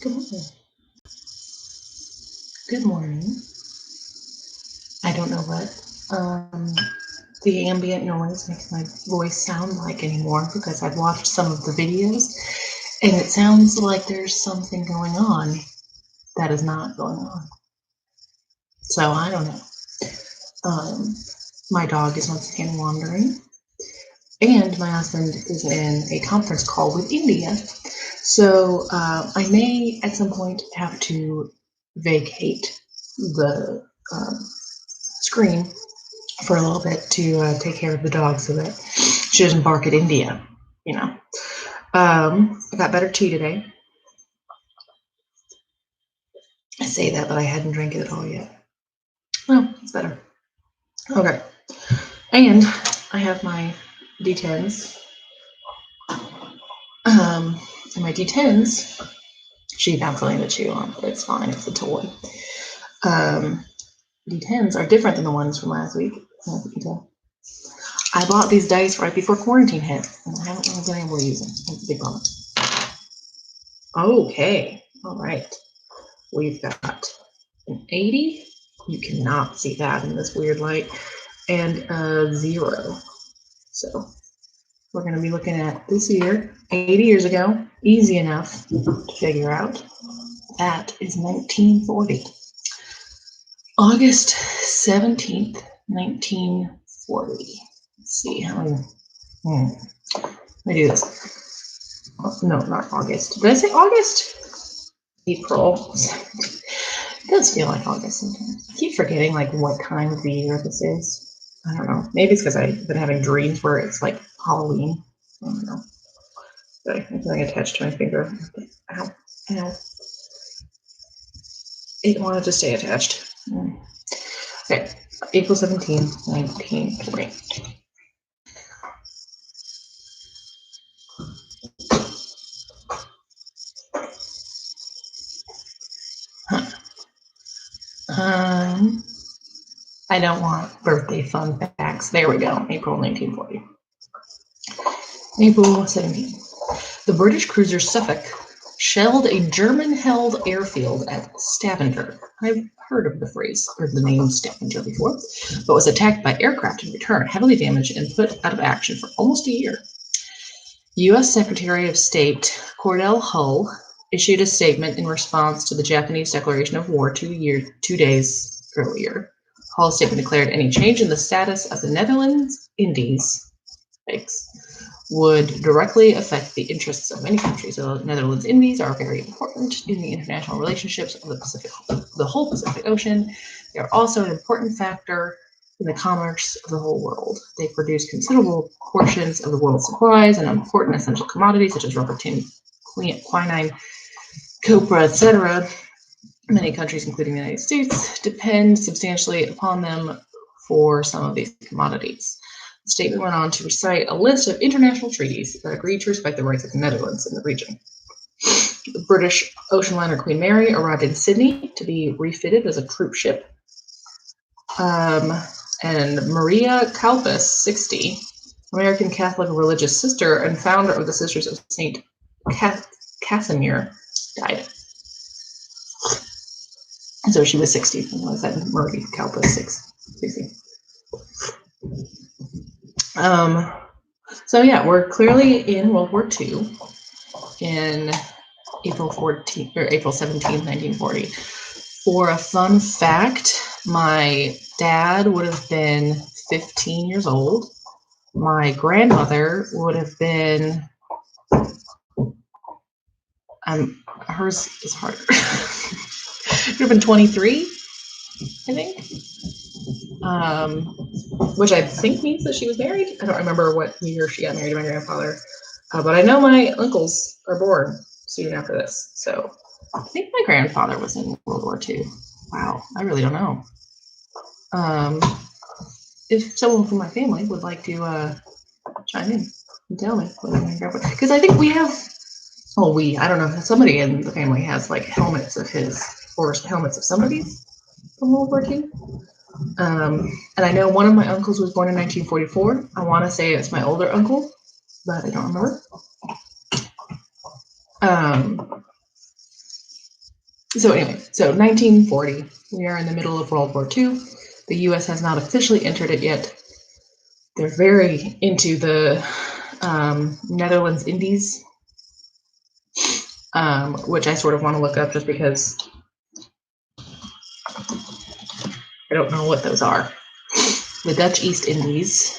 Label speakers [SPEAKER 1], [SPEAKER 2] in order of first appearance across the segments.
[SPEAKER 1] Good morning. Good morning. I don't know what the ambient noise makes my voice sound like anymore because I've watched some of the videos and it sounds like there's something going on that is not going on. So I don't know. My dog is once again wandering and my husband is in a conference call with India. So I may at some point have to vacate the screen for a little bit to take care of the dog so that she doesn't bark at India, you know. I got better tea today. I say that, but I hadn't drank it at all yet. Well, it's better. Okay. And I have my D10s. And my D10s, she found something to chew on, but it's fine. It's a toy. D10s are different than the ones from last week. As you can tell. I bought these dice right before quarantine hit, and I haven't really been able to use them. It's a big bummer. Okay, all right. We've got an 80. You cannot see that in this weird light. And a 0. So we're going to be looking at this year, 80 years ago. Easy enough to figure out. That is 1940. August 17th, 1940. Let's see how many. Let me do this. Oh, no, not August. Did I say August? April. It does feel like August sometimes. I keep forgetting like what time of the year this is. I don't know. Maybe it's because I've been having dreams where it's like Halloween. I don't know. But I have something attached to my finger. Ow. Ow. It wanted to stay attached. Okay. April 17th, 1940. I don't want birthday fun facts. There we go. April 1940. April 17th. The British cruiser Suffolk shelled a German-held airfield at Stavanger. I've heard of the phrase or the name Stavanger before, but was attacked by aircraft in return, heavily damaged and put out of action for almost a year. U.S. Secretary of State Cordell Hull issued a statement in response to the Japanese declaration of war 2 days earlier. Hull's statement declared any change in the status of the Netherlands Indies would directly affect the interests of many countries. The Netherlands Indies are very important in the international relationships of the whole Pacific Ocean. They are also an important factor in the commerce of the whole world. They produce considerable portions of the world's supplies and important essential commodities such as rubber, tin, quinine, copra, etc. Many countries, including the United States, depend substantially upon them for some of these commodities. The statement went on to recite a list of international treaties that agreed to respect the rights of the Netherlands in the region. The British ocean liner Queen Mary arrived in Sydney to be refitted as a troop ship. And Maria Kalpas, 60, American Catholic religious sister and founder of the Sisters of St. Casimir, died. So she was 60. Was that Maria Kalpas, 60? So yeah, we're clearly in World War II in April 17th, 1940. For a fun fact, my dad would have been 15 years old. My grandmother would have been, hers is harder. Would have been 23, I think. Which I think means that she was married. I don't remember what year she got married to my grandfather. But I know my uncles are born soon after this. So I think my grandfather was in World War II. Wow, I really don't know. If someone from my family would like to chime in and tell me, because I think we have, I don't know, somebody in the family has like helmets of his or helmets of somebody's from World War II. And I know one of my uncles was born in 1944. I want to say it's my older uncle, but I don't remember. So anyway, so 1940, we are in the middle of World War II. The U.S. has not officially entered it yet. They're very into the Netherlands Indies, which I sort of want to look up just because I don't know what those are. The Dutch East Indies.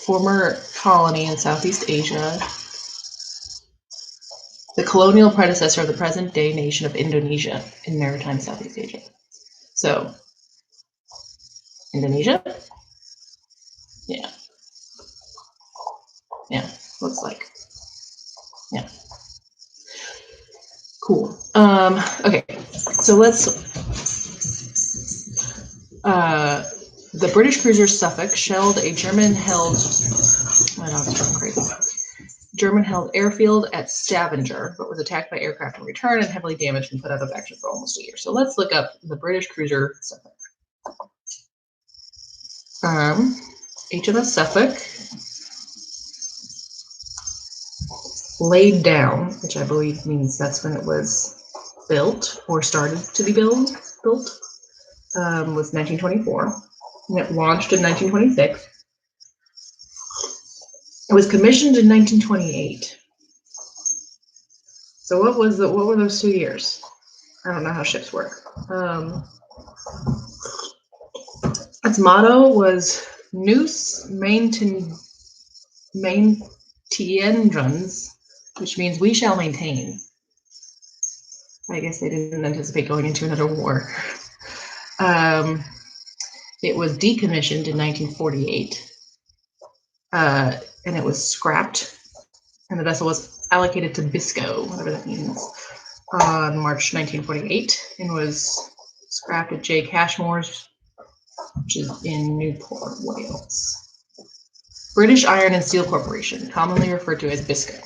[SPEAKER 1] Former colony in Southeast Asia. The colonial predecessor of the present-day nation of Indonesia in maritime Southeast Asia. So, Indonesia? Yeah. Yeah, looks like. Yeah. Cool. Okay, so let's. The British cruiser Suffolk shelled a German-held. My dog's going crazy. German-held airfield at Stavanger, but was attacked by aircraft in return and heavily damaged and put out of action for almost a year. So let's look up the British cruiser Suffolk. HMS Suffolk laid down, which I believe means that's when it was built or started to be built, was 1924, and it launched in 1926. It was commissioned in 1928. So what were those 2 years? I don't know how ships work. Its motto was Nous maintiendrons, which means we shall maintain. I guess they didn't anticipate going into another war. It was decommissioned in 1948, and it was scrapped, and the vessel was allocated to Biscoe, whatever that means, on March 1948, and was scrapped at J. Cashmore's, which is in Newport, Wales. British Iron and Steel Corporation, commonly referred to as Biscoe.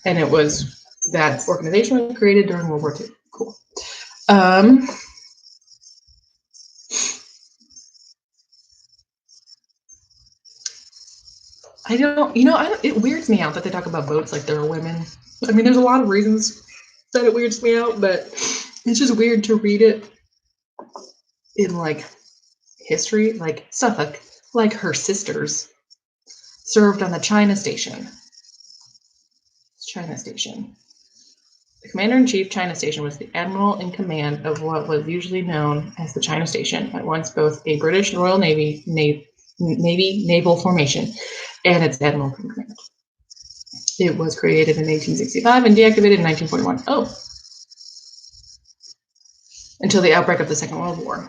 [SPEAKER 1] And it was, that organization was created during World War II. Cool. It weirds me out that they talk about boats like there are women. I mean, there's a lot of reasons that it weirds me out, but it's just weird to read it in like history, like Suffolk, like her sisters, served on the China Station. China Station. The Commander-in-Chief China Station was the admiral in command of what was usually known as the China Station, at once both a British Royal Navy naval formation and its admiral in command. It was created in 1865 and deactivated in 1941. Oh, until the outbreak of the Second World War.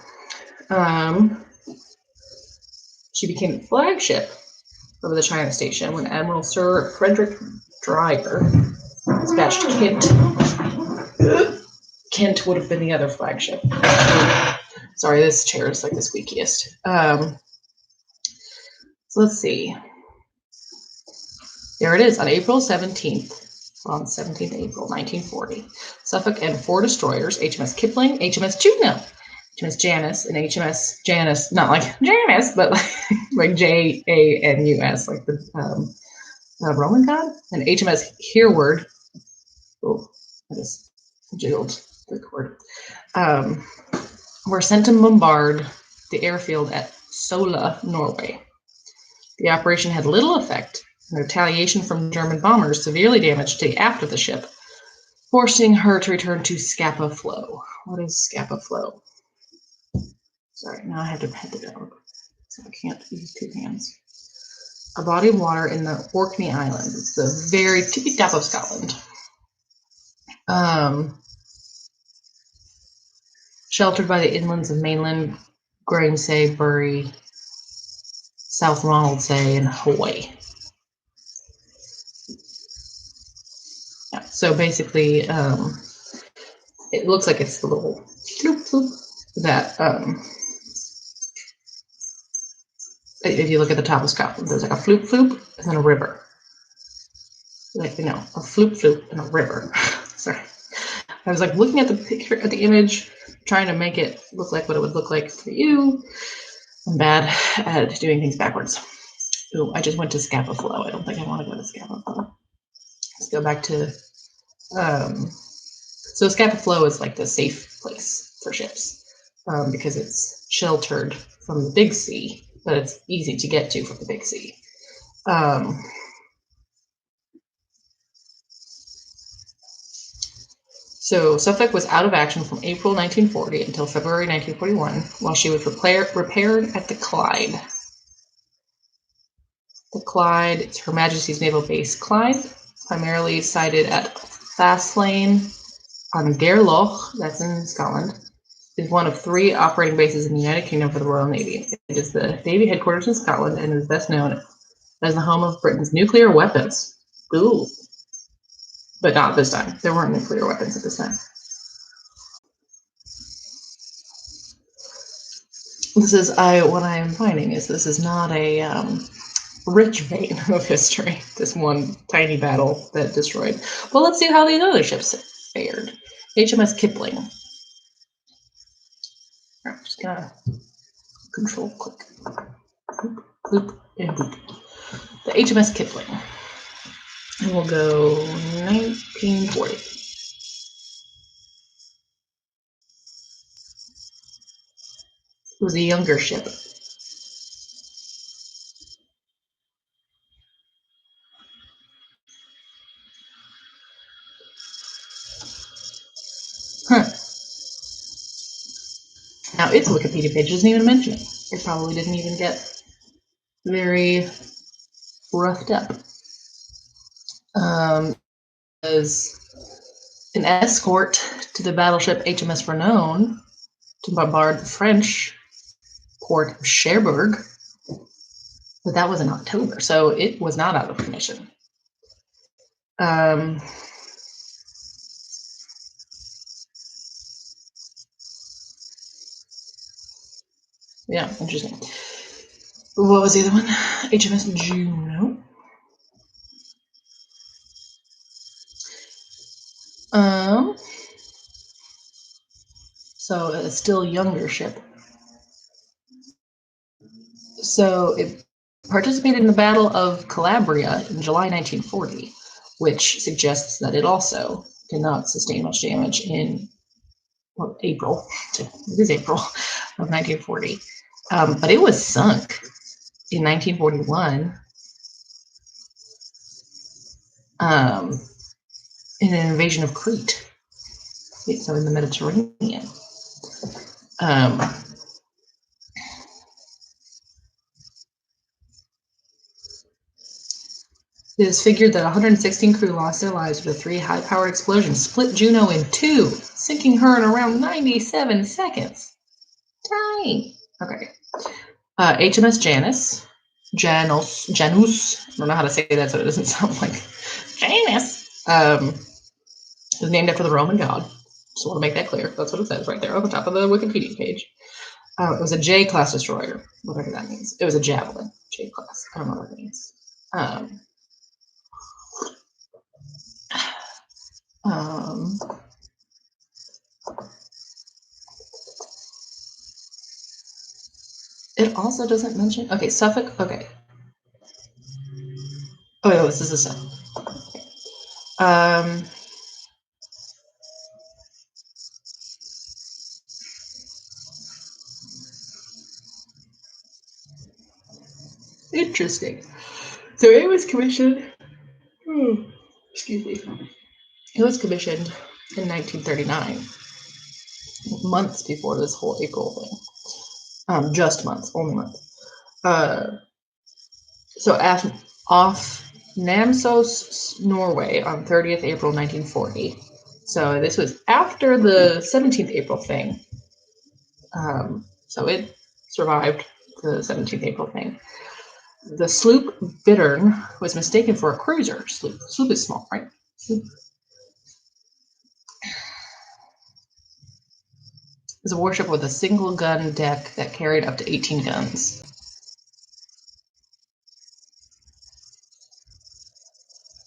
[SPEAKER 1] She became the flagship of the China Station when Admiral Sir Frederick Dreyer dispatched Kent. Kent would have been the other flagship. Sorry, this chair is like the squeakiest. So let's see. There it is, on April 17th, on 17th April 1940. Suffolk and 4 destroyers, HMS Kipling, HMS Juno, HMS Janus, and HMS Janus, not like Janus, but like Janus, like the Roman god, and HMS Hereward. Oh, I just jiggled the cord. Were sent to bombard the airfield at Sola, Norway. The operation had little effect, and retaliation from German bombers severely damaged the aft of the ship, forcing her to return to Scapa Flow. What is Scapa Flow? Sorry, now I have to pet the dog, so I can't use 2 hands. A body of water in the Orkney Islands. It's the very tippy top of Scotland. Sheltered by the inlands of mainland Grahamsay, Bury, South Ronaldsay, and Hawaii. Yeah, so basically, it looks like it's the little floop floop that, if you look at the top of Scotland, there's like a floop floop and then a river. Like, a floop floop and a river. Sorry. I was like looking at the picture, at the image, trying to make it look like what it would look like for you. I'm bad at doing things backwards. Oh, I just went to Scapa Flow. I don't think I want to go to Scapa Flow. Let's go back to. So Scapa Flow is like the safe place for ships because it's sheltered from the big sea, but it's easy to get to from the big sea. So Suffolk was out of action from April 1940 until February 1941, while she was repaired at the Clyde. The Clyde, it's Her Majesty's Naval Base Clyde, primarily sited at Faslane on Gairloch, that's in Scotland, is one of 3 operating bases in the United Kingdom for the Royal Navy. It is the Navy headquarters in Scotland and is best known as the home of Britain's nuclear weapons. Ooh. But not this time. There weren't nuclear weapons at this time. This is what I am finding is this is not a rich vein of history. This one tiny battle that destroyed. Well, let's see how these other ships fared. HMS Kipling. I'm just gonna control click. Boop, boop, and boop. The HMS Kipling. And we'll go 1940. It was a younger ship. Huh. Now its Wikipedia page doesn't even mention it. It probably didn't even get very roughed up. As an escort to the battleship HMS Renown to bombard the French port of Cherbourg, but that was in October, so it was not out of commission. Yeah, interesting. What was the other one? HMS Juno. So a still younger ship. So it participated in the Battle of Calabria in July 1940, which suggests that it also did not sustain much damage in April. It is April of 1940. But it was sunk in 1941 in an invasion of Crete, so in the Mediterranean. It is figured that 116 crew lost their lives with 3 high-powered explosions split Juno in 2, sinking her in around 97 seconds. Dang. Okay. HMS Janus. I don't know how to say that so it doesn't sound like Janus. It was named after the Roman god. Just want to make that clear. That's what it says right there on the top of the Wikipedia page. It was a J-class destroyer, whatever that means. It was a Javelin, J-class. I don't know what that means. It also doesn't mention. Okay, Suffolk. Okay. Oh, no, this is a Suffolk. Interesting. So it was commissioned. Excuse me. It was commissioned in 1939, months before this whole April thing. Just months, only months. So off Namsos, Norway, on 30th April 1940. So this was after the 17th April thing. So it survived the 17th April thing. The sloop Bittern was mistaken for a cruiser sloop. Sloop is small, right? Sloop is a warship with a single gun deck that carried up to 18 guns.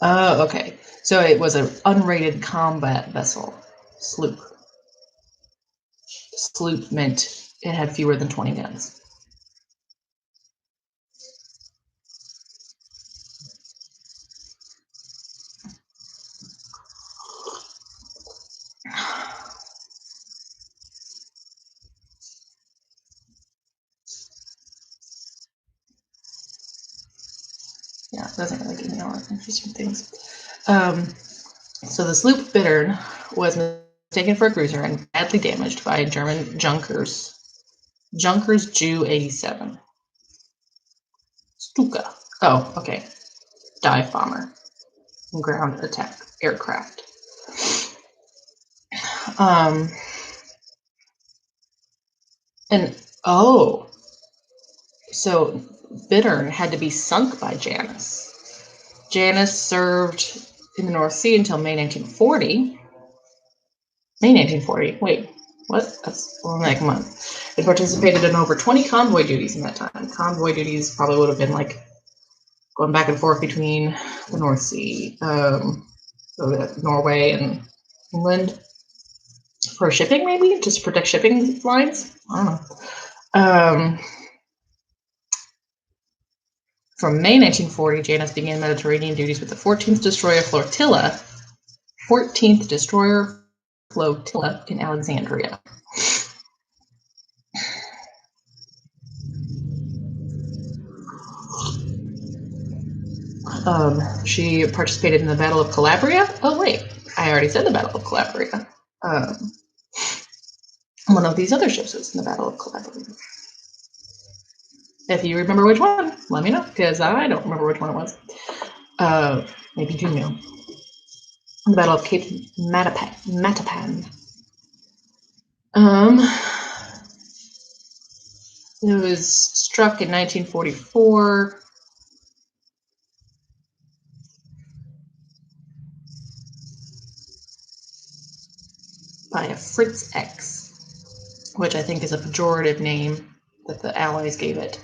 [SPEAKER 1] Oh, okay. So it was an unrated combat vessel, sloop. Sloop meant it had fewer than 20 guns. Yeah, it doesn't really give me all interesting things. So the sloop Bittern was mistaken for a cruiser and badly damaged by German Junkers Ju 87. Stuka. Oh, okay. Dive bomber. Ground attack aircraft. So Bittern had to be sunk by Janus. Janus served in the North Sea until May 1940. May 1940. Wait, what? That's like a month. It participated in over 20 convoy duties in that time. Convoy duties probably would have been like going back and forth between the North Sea, Norway and England for shipping, maybe just to protect shipping lines. I don't know. From May 1940, Janus began Mediterranean duties with the 14th Destroyer Flotilla. 14th Destroyer Flotilla in Alexandria. She participated in the Battle of Calabria. Oh wait, I already said the Battle of Calabria. One of these other ships was in the Battle of Calabria. If you remember which one, let me know, because I don't remember which one it was. Maybe you know. The Battle of Cape Matapan. It was struck in 1944. By a Fritz X, which I think is a pejorative name that the Allies gave it,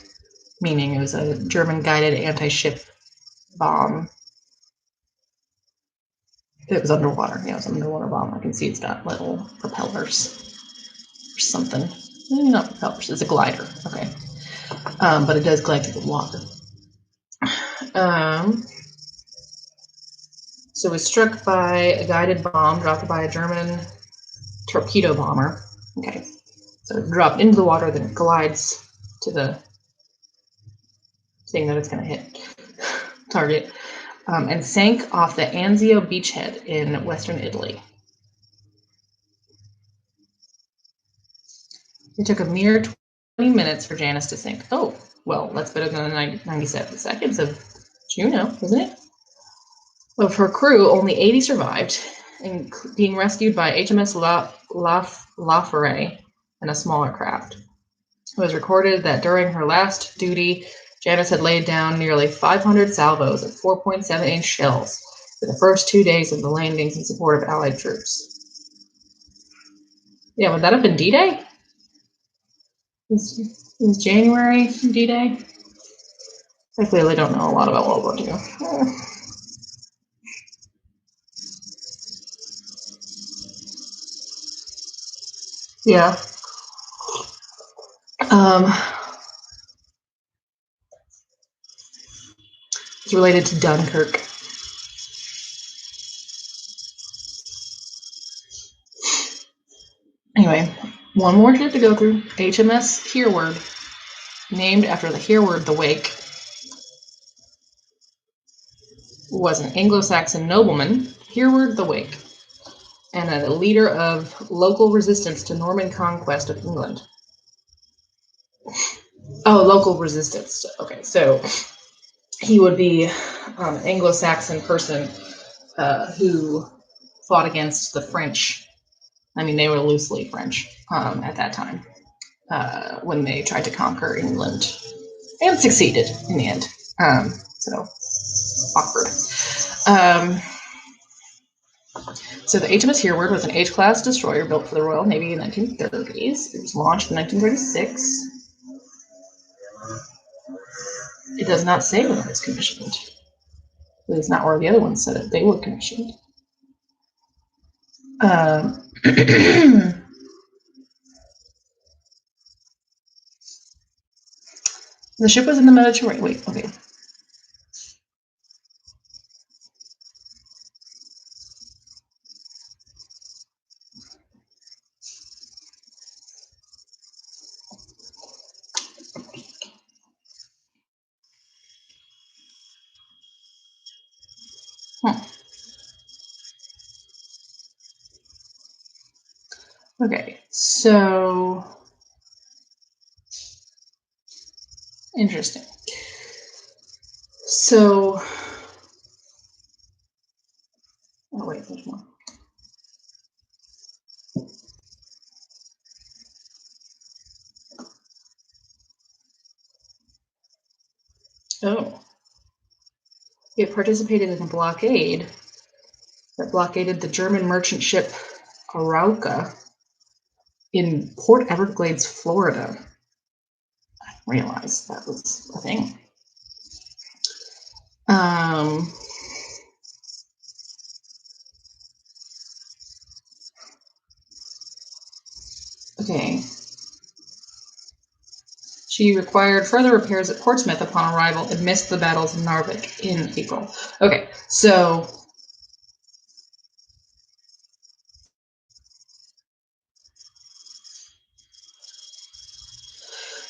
[SPEAKER 1] meaning it was a German-guided anti-ship bomb. It was underwater. Yeah, it was an underwater bomb. I can see it's got little propellers or something. Not propellers. It's a glider. Okay, but it does glide through the water. So it was struck by a guided bomb dropped by a German torpedo bomber. Okay, so it dropped into the water, then it glides to the thing that it's going to hit target, and sank off the Anzio beachhead in western Italy. It took a mere 20 minutes for Janus to sink. Oh, well, that's better than the 97 seconds of Juno, isn't it? Of her crew, only 80 survived, and being rescued by HMS La Foret and a smaller craft. It was recorded that during her last duty, Janus had laid down nearly 500 salvos of 4.7-inch shells for the first 2 days of the landings in support of Allied troops. Yeah, would that have been D-Day? Is January D-Day? I clearly don't know a lot about World War II. Yeah. It's related to Dunkirk. Anyway, one more ship to go through. HMS Hereward, named after the Hereward the Wake, was an Anglo-Saxon nobleman, Hereward the Wake, and a leader of local resistance to Norman conquest of England. Oh, local resistance. Okay, so he would be an Anglo-Saxon person who fought against the French. I mean, they were loosely French at that time when they tried to conquer England, and succeeded in the end. So awkward. So the HMS Hereward was an H-class destroyer built for the Royal Navy in the 1930s. It was launched in 1936. It does not say when it was commissioned. It's not where the other ones said it. They were commissioned. The ship was in the Mediterranean. Wait, okay. Okay, so interesting. So, oh wait, there's more. Oh, it participated in a blockade that blockaded the German merchant ship Arauca in Port Everglades, Florida. I didn't realize that was a thing. Okay. She required further repairs at Portsmouth upon arrival and missed the battles of Narvik in April. Okay, so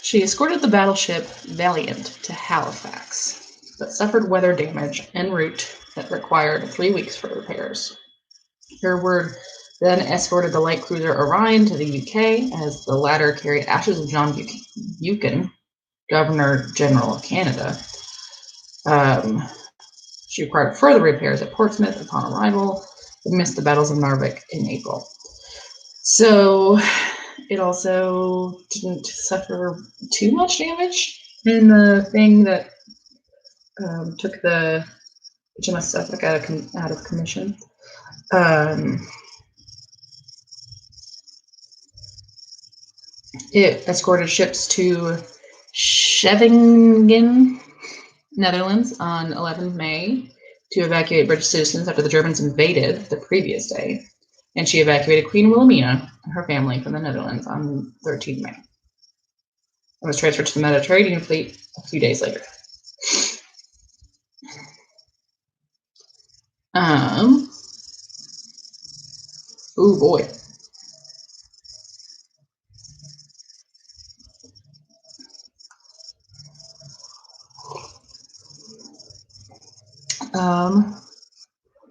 [SPEAKER 1] she escorted the battleship Valiant to Halifax, but suffered weather damage en route that required 3 weeks for repairs. Hereward then escorted the light cruiser Orion to the UK as the latter carried ashes of John Buchan, Governor General of Canada. She required further repairs at Portsmouth upon arrival, but missed the battles of Narvik in April. So it also didn't suffer too much damage in the thing that took the HMS Suffolk out of commission. It escorted ships to Scheveningen, Netherlands on 11 May to evacuate British citizens after the Germans invaded the previous day. And she evacuated Queen Wilhelmina and her family from the Netherlands on 13 May. And was transferred to the Mediterranean fleet a few days later. Oh boy.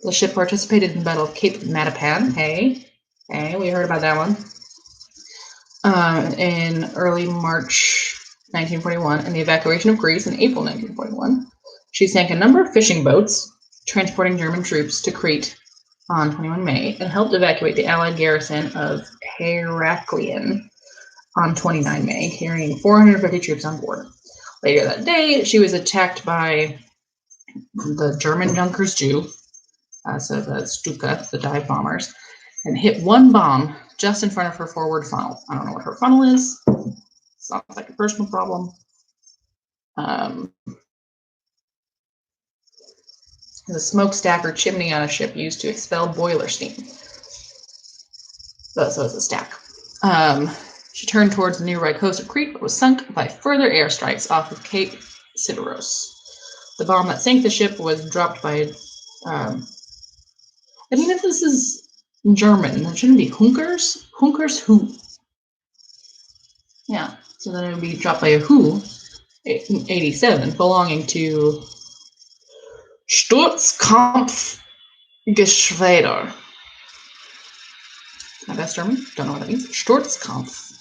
[SPEAKER 1] The ship participated in the Battle of Cape Matapan. Hey, we heard about that one. In early March 1941, and the evacuation of Greece in April 1941. She sank a number of fishing boats transporting German troops to Crete on 21 May and helped evacuate the Allied garrison of Heraklion on 29 May, carrying 450 troops on board. Later that day, she was attacked by the German Junkers Jew, so the Stuka, the dive bombers, and hit one bomb just in front of her forward funnel. I don't know what her funnel is. Sounds like a personal problem. The smokestack or chimney on a ship used to expel boiler steam. So it's a stack. She turned towards the nearby coast of Crete, but was sunk by further airstrikes off of Cape Sideros. The bomb that sank the ship was dropped by. I mean, if this is German, that shouldn't be Hunkers. Hunkers who? Yeah. So then it would be dropped by a Who 87 belonging to Sturzkampfgeschwader. My best German. Don't know what that means. Sturzkampf.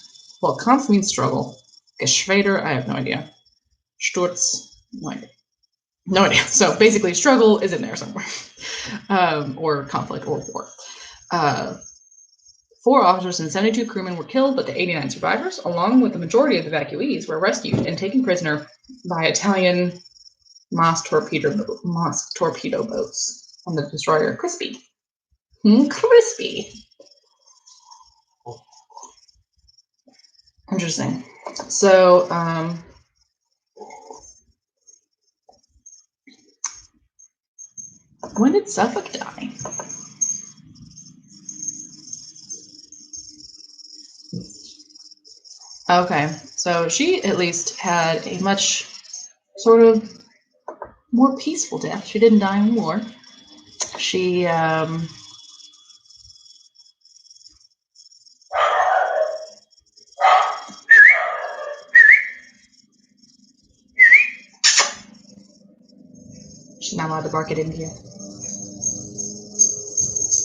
[SPEAKER 1] Well, Kampf means struggle. Geschwader, I have no idea. Sturz, no idea. No idea. So basically, struggle is in there somewhere, or conflict or war. 4 officers and 72 crewmen were killed, but the 89 survivors, along with the majority of the evacuees, were rescued and taken prisoner by Italian Moss torpedo boats on the destroyer Crispy. Crispy. Interesting. So, when did Suffolk die? Okay, so she at least had a much sort of more peaceful death. She didn't die in war. She she's not allowed to bark at India.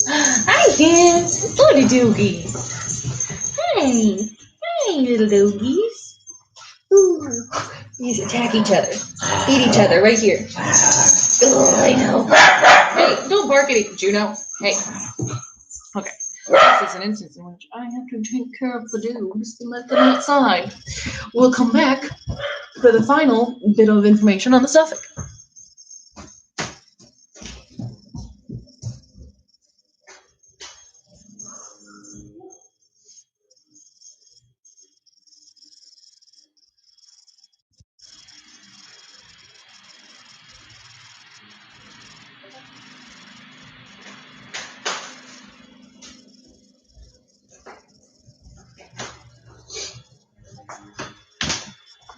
[SPEAKER 1] Hi, kids. What doogie.
[SPEAKER 2] Hey, little doggies. Ooh, these attack each other. Eat each other right here. Oh, I know.
[SPEAKER 1] Hey, don't bark at it, Juno. Hey. Okay. This is an instance in which I have to take care of the dudes and let them outside. We'll come back for the final bit of information on the Suffolk.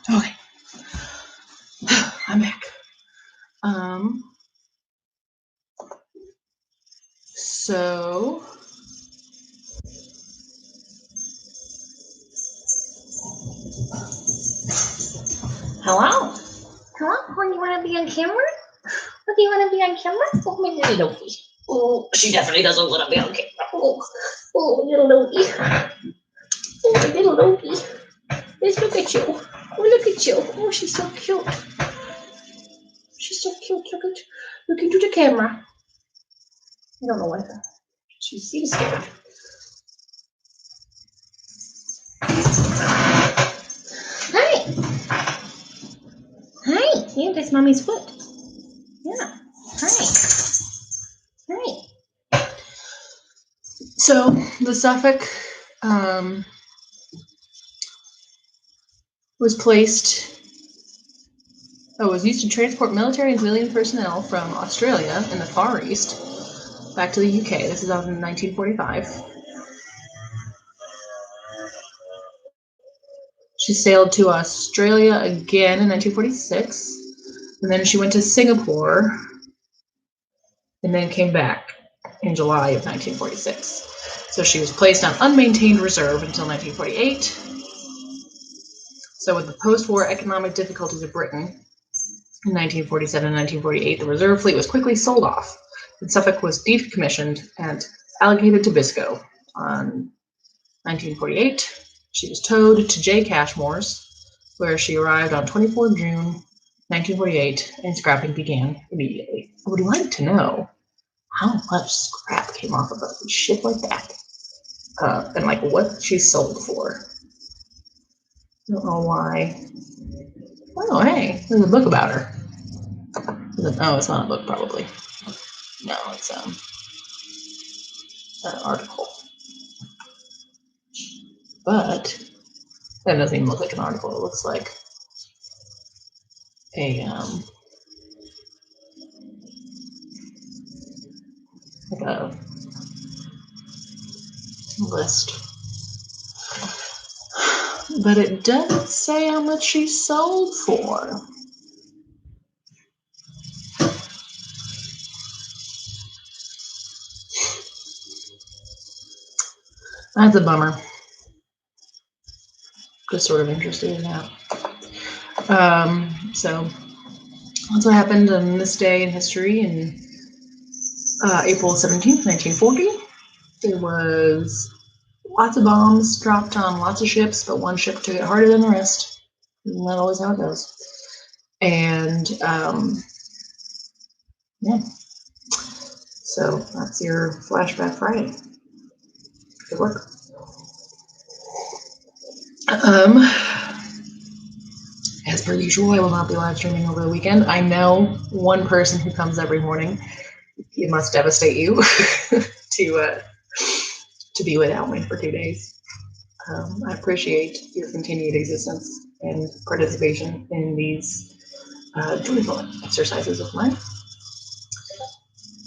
[SPEAKER 1] Okay. I'm back. So
[SPEAKER 2] Hello? Hello? Oh, you want to be on camera? Oh, do you want to be on camera? Oh, my little doggy. Oh, she definitely doesn't want to be on camera. Oh, little doggy. Oh, little doggy. Let's look at you. Oh, look at you. Oh, she's so cute. She's so cute. Look into the camera. I don't know what. She seems scared. Hi. Hi. Yeah, that's mommy's foot. Yeah. Hi. Hi.
[SPEAKER 1] So the Suffolk was used to transport military and civilian personnel from Australia in the Far East back to the UK. This is out in 1945. She sailed to Australia again in 1946, and then she went to Singapore, and then came back in July of 1946. So she was placed on unmaintained reserve until 1948. So with the post-war economic difficulties of Britain in 1947 and 1948, the reserve fleet was quickly sold off, and Suffolk was decommissioned and allocated to Biscoe. On 1948, she was towed to J. Cashmore's, where she arrived on 24 June 1948, and scrapping began immediately. I would like to know how much scrap came off of a ship like that, and like what she sold for. I don't know why. Oh, hey, there's a book about her. Oh, it's not a book, probably. No, it's an article. But that doesn't even look like an article. It looks like a list. But it doesn't say how much she sold for. That's a bummer. Just sort of interested in that. So that's what happened on this day in history in April 17th, 1940. There was lots of bombs dropped on lots of ships, but one ship took it harder than the rest. Isn't that always how it goes? And yeah. So that's your Flashback Friday. Good work. As per usual, I will not be live streaming over the weekend. I know one person who comes every morning. It must devastate you to be without me for 2 days. I appreciate your continued existence and participation in these joyful exercises of mine.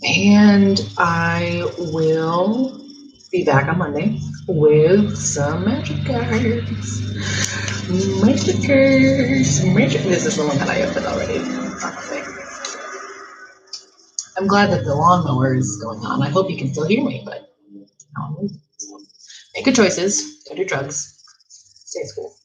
[SPEAKER 1] And I will be back on Monday with some magic cards. Magic. This is the one that I opened already. I'm glad that the lawnmower is going on. I hope you can still hear me, but make good choices. Don't do drugs. Stay in school.